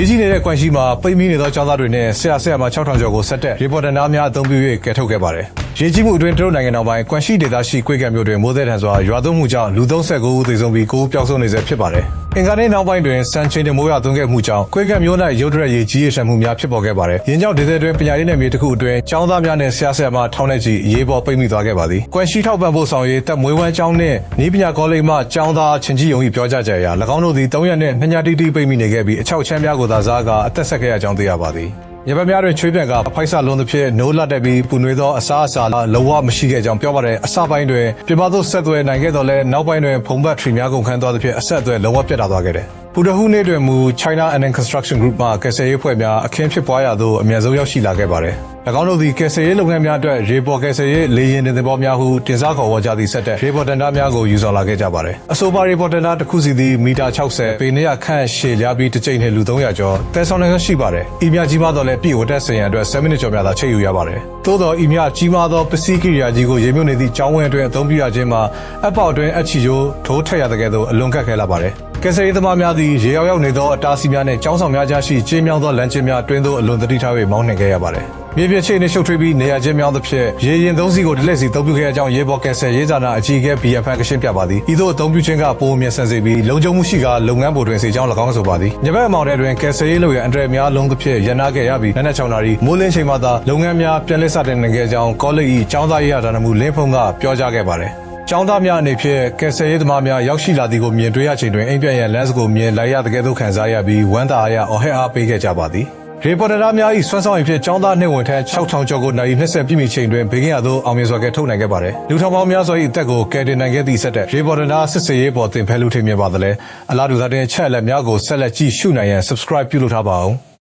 ရေးကြီးနေတဲ့ကွမ်ရှိမှာပိတ်မိနေသောကျောင်းသားတွေနဲ့ဆရာမ6000ကျော်ကိုဆက်တက်ရီပေါ်တာနာများအသုံးပြု၍ကယ်ထုတ်ခဲ့ပါတယ်။ရေးကြီးမှုအတွင်းတရုတ်နိုင်ငံတော်ပိုင်းကွမ်ရှိဒေသရှိကွေးကံမြို့တွင်မိုးသက်ထန်စွာရွာသွန်းမှုကြောင့်လူ39ဦးသေဆုံးပြီး9ဦးပျောက်ဆုံးနေဆဲဖြစ်ပါတယ်။အင်္ဂါနေ့နောက်ပိုင်းတွင်စံချိန်တင်မိုးရွာသွန်းခဲ့မှုကြောင့်ကွေးကံမြို့၌ရုတ်တရက်ရေကြီးရေရှမ်းမှုများဖြစ်ပေါ်ခဲ့ပါတယ်။ယင်းကြောင့်ဒေသတွင်ပညာရေးနယ်မြေတစ်ခုအတွင်းကျောင်းသားများနဲ့ဆရာမထောင်နဲ့ချီအရေးပေါ်ပိတ်မိသွားခဲ့ပါသည်။ကွမ်ရှိထောက်ပံ့ဖို့ဆောင်ရေးတပ်မွေးဝမ်းကျောင်းနှင့်နည်းပညာကောလိပ်မှကျောင်းသားချင်းကြီးယုံ၏ပြောကြားချက်အရ၎င်းတို့သည်3ရက်နှင့်2ညတိတိပိတ်မိနေခဲ့ပြီးအချောက်ချမ်းများကိုသာစားကအသက်ဆက်ခဲ့ရကြောင်းသိရပါသည်။ရပတ်များတွင်ချွေးပြန်ကဖိုက်ဆလုံးသဖြင့်နိုးလတ်တက်ပြီးပူနွေးသောအစားအစာလုံးဝမရှိခဲ့ကြောင်းပြောပါတဲ့အစပိုင်းတွင်ပြပသို့ဆက်သွယ်နိုင်ခဲ့တော့လဲနောက်ပိုင်းတွင်ဖုံးဘတ်ထရီများကုန်ခန်းသွားသဖြင့်အဆက်အသွယ်လုံးဝပြတ်သွားခဲ့တယ်။ပူတဟူးနေ့တွင်မူ China and Construction Group မှကယ်ဆယ်ရေးဖွဲ့များအခင်းဖြစ်ပွားရာသို့အမြန်ဆုံးရောက်ရှိလာခဲ့ပါတယ်။၎င်းတို့သည်ကယ်ဆယ်ရေးလုပ်ငန်းများအတွက်ရေပေါ်ကယ်ဆယ်ရေးလေယာဉ်တင်သင်္ဘောများဟုတင်စားခေါ်ဝေါ်ကြသည့်ဆက်တဲ့ရေပေါ်တန်တားများကိုယူဆောင်လာခဲ့ကြပါတယ်။အဆိုပါရေပေါ်တန်တားတစ်ခုစီသည်မီတာ60ပေ200ခန့်ရှည်လျားပြီးတစ်ကြိမ်နှင့်လူ300ကျော်တဲဆောင်နိုင်ရှိပါတယ်။ဤမြကြီးမားတော့လည်းပြည်ဝတ်တက်ဆင်ရန်အတွက်7မိနစ်ကျော်များသာချိန်ယူရပါတယ်။သို့သောဤမြကြီးမားသောပစ္စည်းကိရိယာကြီးကိုရေမြုပ်နေသည့်ကျောင်းဝင်းအတွင်းအသုံးပြုရခြင်းမှာအပေါက်အတွင်းအချီကျိုးထိုးထက်ရတဲ့ကဲ့သို့အလွန်ခက်ခဲလာပါတယ်။ကယ်ဆယ်ရေးသမားများသည်ရေရောက်နေသောအတားအဆီးများနှင့်ကျောင်းဆောင်များကြားရှိကျင်းမြောင်းသောလမ်းကျဉ်းများအတွင်းသို့အလွန်သတိထား၍မောင်းနှင်ခဲ့ရပါတယ်။မြေပြင်ချိတ်နှင့်ရှုပ်ထွေးပြီးနေရာချင်းမြောင်းသဖြင့်ရေရင်သုံးစီကိုတစ်လက်စီသုံးပြုခဲ့ရကြောင်းရေပေါ်ကယ်ဆယ်ရေးဌာနအကြီးအကဲ BFN ကရှင်းပြပါသည်။ဤသို့အသုံးပြုခြင်းကပိုမြင့်ဆန်စေပြီးလုံခြုံမှုရှိကလုပ်ငန်းပိုတွင်စေကြောင်း၎င်းဆိုပါသည်။ညဘက်အမောင်ထဲတွင်ကယ်ဆယ်ရေးလုပ်ရန်အန္တရာယ်များလုံးသဖြင့်ရန်နာခဲ့ရပြီးနက်နက်6နာရီမိုးလင်းချိန်မှသာလုပ်ငန်းများပြန်လည်စတင်နိုင်ခဲ့ကြောင်းကောလိပ်၏ကျောင်းသားရေးရာဌာနမှလင်းဖုံးကပြောကြားခဲ့ပါတယ်။ကျောင်းသားများအနေဖြင့်ကယ်ဆယ်ရေးသမားများရောက်ရှိလာသည်ကိုမြင်တွေ့ရချိန်တွင်အိမ်ပြန်ရန်လမ်းစကိုမြင်လိုက်ရတဲ့ကဲ့သို့ခံစားရပြီးဝမ်းသာအားရအော်ဟစ်အားပေးခဲ့ကြပါသည်။ရေပေါ်တာများ၏ဆွမ်းဆောင်ရည်ဖြင့်ကျောင်းသားနှင့်ဝန်ထမ်း6000ကျော်ကိုနိုင်20ပြည့်မီချိန်တွင်ဘေးကင်းရာသို့အောင်မြင်စွာကယ်ထုတ်နိုင်ခဲ့ပါတယ်။လူထောင်ပေါင်းများစွာ၏အသက်ကိုကယ်တင်နိုင်ခဲ့သည့်ဆက်တဲ့ရေပေါ်တာစစ်စေးရေးပေါ်တင်ဖဲလူထိမြင်ပါသလဲ။အလားတူသာတင်ချက်အလက်များကိုဆက်လက်ကြည့်ရှုနိုင်ရန် subscribe ပြုလုပ်ထားပါအောင်။